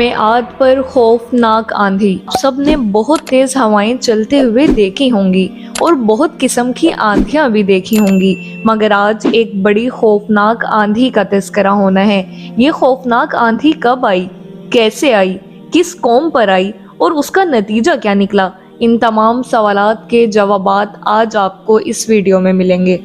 قوم عاد پر خوفناک آندھی۔ سب نے بہت تیز ہوائیں چلتے ہوئے دیکھی ہوں گی اور بہت قسم کی آندھیاں بھی دیکھی ہوں گی، مگر آج ایک بڑی خوفناک آندھی کا تذکرہ ہونا ہے۔ یہ خوفناک آندھی کب آئی، کیسے آئی، کس قوم پر آئی اور اس کا نتیجہ کیا نکلا؟ ان تمام سوالات کے جوابات آج آپ کو اس ویڈیو میں ملیں گے۔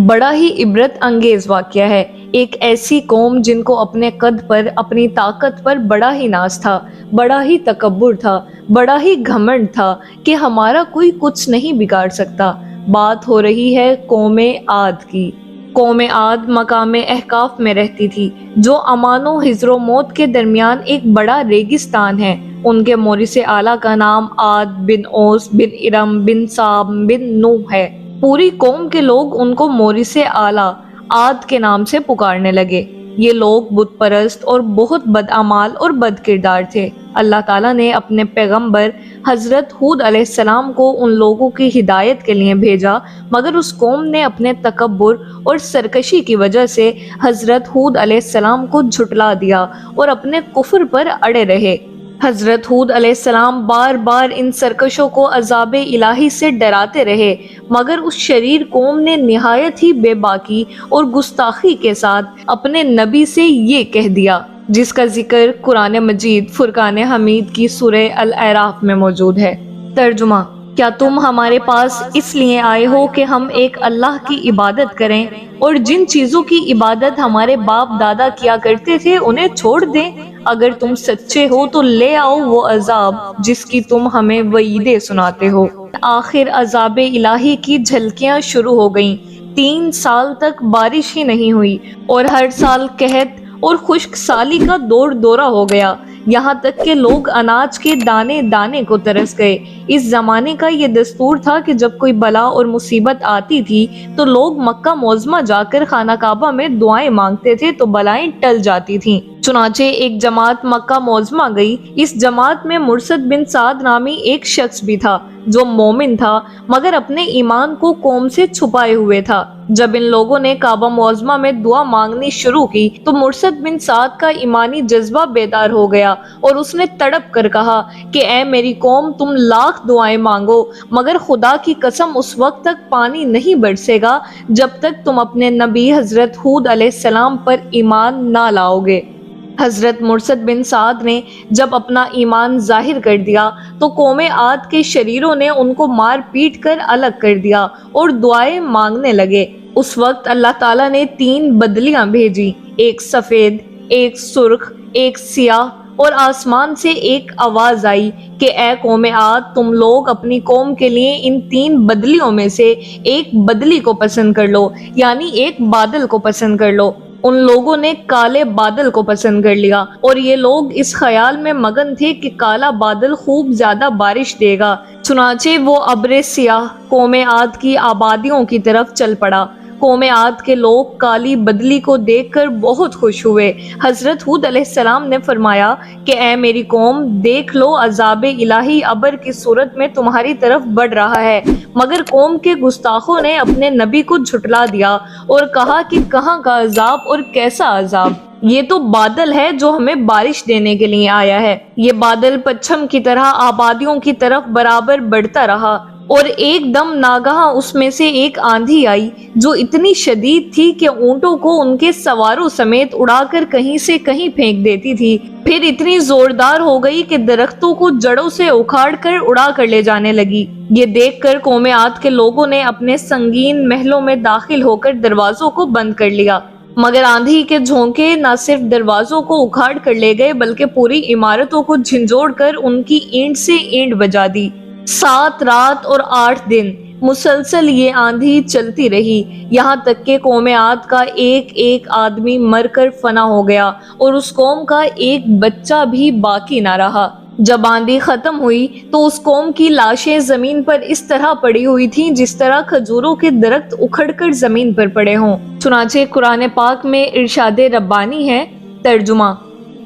بڑا ہی عبرت انگیز واقعہ ہے۔ ایک ایسی قوم جن کو اپنے قد پر، اپنی طاقت پر بڑا ہی ناز تھا، بڑا ہی تکبر تھا، بڑا ہی گھمنڈ تھا کہ ہمارا کوئی کچھ نہیں بگاڑ سکتا۔ بات ہو رہی ہے قوم عاد کی۔ قوم عاد مقام احقاف میں رہتی تھی، جو امان و حضر و موت کے درمیان ایک بڑا ریگستان ہے۔ ان کے مورث اعلیٰ کا نام عاد بن اوس بن ارم بن سام بن نوح ہے۔ پوری قوم کے لوگ ان کو مورث اعلیٰ عاد کے نام سے پکارنے لگے۔ یہ لوگ بت پرست اور بہت بدعمال اور بد کردار تھے۔ اللہ تعالیٰ نے اپنے پیغمبر حضرت ہود علیہ السلام کو ان لوگوں کی ہدایت کے لیے بھیجا، مگر اس قوم نے اپنے تکبر اور سرکشی کی وجہ سے حضرت ہود علیہ السلام کو جھٹلا دیا اور اپنے کفر پر اڑے رہے۔ حضرت ہود علیہ السلام بار بار ان سرکشوں کو عذاب الہی سے ڈراتے رہے، مگر اس شریر قوم نے نہایت ہی بے باکی اور گستاخی کے ساتھ اپنے نبی سے یہ کہہ دیا، جس کا ذکر قرآن مجید فرقان حمید کی سورہ الاعراف میں موجود ہے۔ ترجمہ: کیا تم ہمارے پاس اس لیے آئے ہو کہ ہم ایک اللہ کی عبادت کریں اور جن چیزوں کی عبادت ہمارے باپ دادا کیا کرتے تھے انہیں چھوڑ دیں؟ اگر تم سچے ہو تو لے آؤ وہ عذاب جس کی تم ہمیں وعیدیں سناتے ہو۔ آخر عذاب الہی کی جھلکیاں شروع ہو گئیں۔ 3 سال تک بارش ہی نہیں ہوئی اور ہر سال قحط اور خشک سالی کا دورہ ہو گیا، یہاں تک کہ لوگ اناج کے دانے دانے کو ترس گئے۔ اس زمانے کا یہ دستور تھا کہ جب کوئی بلا اور مصیبت آتی تھی تو لوگ مکہ معظمہ جا کر خانہ کعبہ میں دعائیں مانگتے تھے تو بلائیں ٹل جاتی تھیں۔ چنانچہ ایک جماعت مکہ معظمہ گئی۔ اس جماعت میں مرثد بن سعد نامی ایک شخص بھی تھا جو مومن تھا، مگر اپنے ایمان کو قوم سے چھپائے ہوئے تھا۔ جب ان لوگوں نے کعبہ معظمہ میں دعا مانگنی شروع کی تو مرثد بن سعد کا ایمانی جذبہ بیدار ہو گیا اور اس نے تڑپ کر کہا کہ اے میری قوم، تم لاکھ دعائیں مانگو مگر خدا کی قسم اس وقت تک پانی نہیں برسے گا جب تک تم اپنے نبی حضرت ہود علیہ السلام پر ایمان نہ لاؤ گے۔ حضرت مرثد بن سعد نے جب اپنا ایمان ظاہر کر دیا تو قوم عاد کے شریروں نے ان کو مار پیٹ کر الگ کر دیا اور دعائیں مانگنے لگے۔ اس وقت اللہ تعالیٰ نے 3 بدلیاں بھیجی، ایک سفید، ایک سرخ، ایک سیاہ، اور آسمان سے ایک آواز آئی کہ اے قوم عاد، تم لوگ اپنی قوم کے لیے ان 3 بدلیوں میں سے ایک بدلی کو پسند کر لو، یعنی ایک بادل کو پسند کر لو۔ ان لوگوں نے کالے بادل کو پسند کر لیا اور یہ لوگ اس خیال میں مگن تھے کہ کالا بادل خوب زیادہ بارش دے گا، چنانچہ وہ ابر سیاہ قوم عاد کی آبادیوں کی طرف چل پڑا۔ قوم عاد کے لوگ کالی بدلی کو دیکھ کر بہت خوش ہوئے۔ حضرت ہود علیہ السلام نے فرمایا کہ اے میری قوم، دیکھ لو عذاب الہی ابر کی صورت میں تمہاری طرف بڑھ رہا ہے، مگر قوم کے گستاخوں نے اپنے نبی کو جھٹلا دیا اور کہا کہ کہاں کا عذاب اور کیسا عذاب، یہ تو بادل ہے جو ہمیں بارش دینے کے لیے آیا ہے۔ یہ بادل پچھم کی طرح آبادیوں کی طرف برابر بڑھتا رہا اور ایک دم ناگہاں اس میں سے ایک آندھی آئی جو اتنی شدید تھی کہ اونٹوں کو ان کے سواروں سمیت اڑا کر کہیں سے کہیں پھینک دیتی تھی، پھر اتنی زوردار ہو گئی کہ درختوں کو جڑوں سے اکھاڑ کر اڑا کر لے جانے لگی۔ یہ دیکھ کر قوم عاد کے لوگوں نے اپنے سنگین محلوں میں داخل ہو کر دروازوں کو بند کر لیا، مگر آندھی کے جھونکے نہ صرف دروازوں کو اکھاڑ کر لے گئے بلکہ پوری عمارتوں کو جھنجھوڑ کر ان کی اینٹ سے اینٹ بجا دی۔ 7 رات اور 8 دن مسلسل یہ آندھی چلتی رہی، یہاں تک کہ قوم عاد کا ایک ایک آدمی مر کر فنا ہو گیا اور اس قوم کا ایک بچہ بھی باقی نہ رہا۔ جب آندھی ختم ہوئی تو اس قوم کی لاشیں زمین پر اس طرح پڑی ہوئی تھیں جس طرح کھجوروں کے درخت اکھڑ کر زمین پر پڑے ہوں۔ چنانچہ قرآن پاک میں ارشاد ربانی ہے۔ ترجمہ: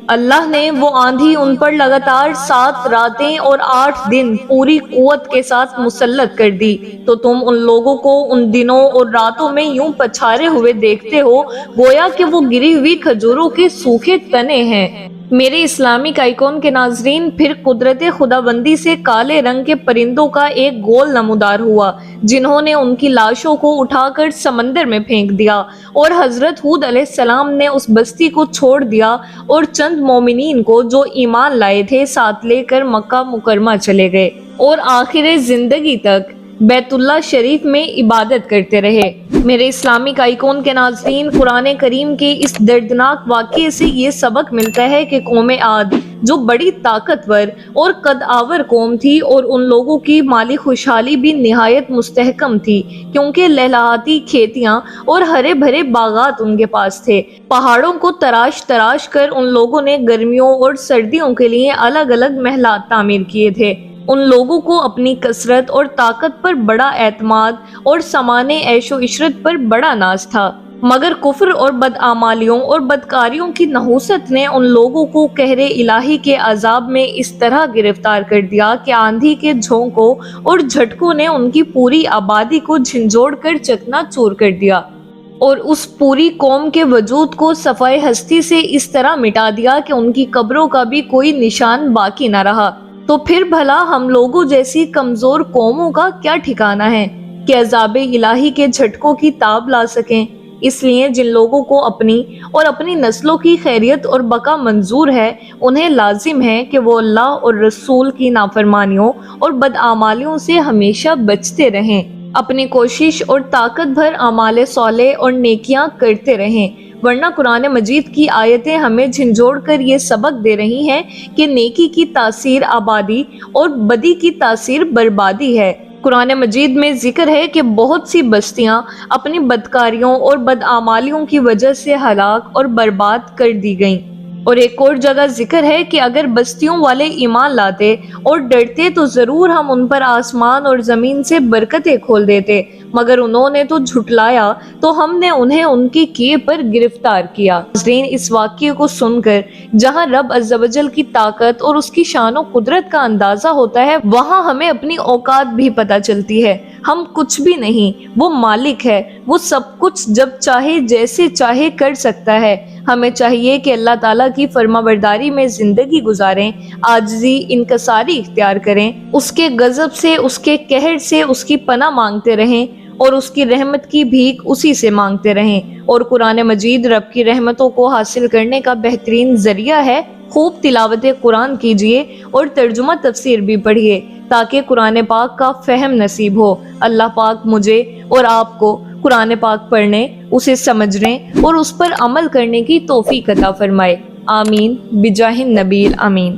اللہ نے وہ آندھی ان پر لگاتار 7 راتیں اور 8 دن پوری قوت کے ساتھ مسلط کر دی، تو تم ان لوگوں کو ان دنوں اور راتوں میں یوں پچھارے ہوئے دیکھتے ہو گویا کہ وہ گری ہوئی کھجوروں کے سوکھے تنے ہیں۔ میرے اسلامک آئیکن کے ناظرین، پھر قدرت خداوندی سے کالے رنگ کے پرندوں کا ایک گول نمودار ہوا، جنہوں نے ان کی لاشوں کو اٹھا کر سمندر میں پھینک دیا، اور حضرت ہود علیہ السلام نے اس بستی کو چھوڑ دیا اور چند مومنین کو جو ایمان لائے تھے ساتھ لے کر مکہ مکرمہ چلے گئے، اور آخر زندگی تک بیت اللہ شریف میں عبادت کرتے رہے۔ میرے اسلامک آئیکن کے ناظرین، قرآن کریم کے اس دردناک واقعے سے یہ سبق ملتا ہے کہ قوم عاد، جو بڑی طاقتور اور قد آور قوم تھی، اور ان لوگوں کی مالی خوشحالی بھی نہایت مستحکم تھی، کیونکہ لہلہاتی کھیتیاں اور ہرے بھرے باغات ان کے پاس تھے۔ پہاڑوں کو تراش تراش کر ان لوگوں نے گرمیوں اور سردیوں کے لیے الگ الگ محلات تعمیر کیے تھے۔ ان لوگوں کو اپنی کثرت اور طاقت پر بڑا اعتماد اور سامان عیش و عشرت پر بڑا ناز تھا، مگر کفر اور بدعمالیوں اور بدکاریوں کی نحوست نے ان لوگوں کو قہر الہی کے عذاب میں اس طرح گرفتار کر دیا کہ آندھی کے جھونکوں اور جھٹکوں نے ان کی پوری آبادی کو جھنجھوڑ کر چکنا چور کر دیا، اور اس پوری قوم کے وجود کو صفائے ہستی سے اس طرح مٹا دیا کہ ان کی قبروں کا بھی کوئی نشان باقی نہ رہا۔ تو پھر بھلا ہم لوگوں جیسی کمزور قوموں کا کیا ٹھکانہ ہے کہ عذاب الہی کے جھٹکوں کی تاب لا سکیں؟ اس لیے جن لوگوں کو اپنی اور اپنی نسلوں کی خیریت اور بقا منظور ہے، انہیں لازم ہے کہ وہ اللہ اور رسول کی نافرمانیوں اور بدعمالیوں سے ہمیشہ بچتے رہیں، اپنی کوشش اور طاقت بھر اعمال صالح اور نیکیاں کرتے رہیں، ورنہ قرآن مجید کی آیتیں ہمیں جھنجھوڑ کر یہ سبق دے رہی ہیں کہ نیکی کی تاثیر آبادی اور بدی کی تاثیر بربادی ہے۔ قرآن مجید میں ذکر ہے کہ بہت سی بستیاں اپنی بدکاریوں اور بدعمالیوں کی وجہ سے ہلاک اور برباد کر دی گئیں، اور ایک اور جگہ ذکر ہے کہ اگر بستیوں والے ایمان لاتے اور ڈرتے تو ضرور ہم ان پر آسمان اور زمین سے برکتیں کھول دیتے، مگر انہوں نے تو جھٹلایا تو ہم نے انہیں ان کے کیے پر گرفتار کیا۔ ناظرین، اس واقعے کو سن کر جہاں رب عز و جل کی طاقت اور اس کی شان و قدرت کا اندازہ ہوتا ہے، وہاں ہمیں اپنی اوقات بھی پتہ چلتی ہے۔ ہم کچھ بھی نہیں، وہ مالک ہے، وہ سب کچھ جب چاہے جیسے چاہے کر سکتا ہے۔ ہمیں چاہیے کہ اللہ تعالیٰ کی فرما برداری میں زندگی گزاریں، عاجزی انکساری اختیار کریں، اس کے غضب سے، اس کے قہر سے اس کی پناہ مانگتے رہیں، اور اس کی رحمت کی بھیک اسی سے مانگتے رہیں۔ اور قرآن مجید رب کی رحمتوں کو حاصل کرنے کا بہترین ذریعہ ہے۔ خوب تلاوت قرآن کیجیے اور ترجمہ تفسیر بھی پڑھیے تاکہ قرآن پاک کا فہم نصیب ہو۔ اللہ پاک مجھے اور آپ کو قرآن پاک پڑھنے، اسے سمجھنے اور اس پر عمل کرنے کی توفیق عطا فرمائے۔ آمین بجاہ النبی آمین۔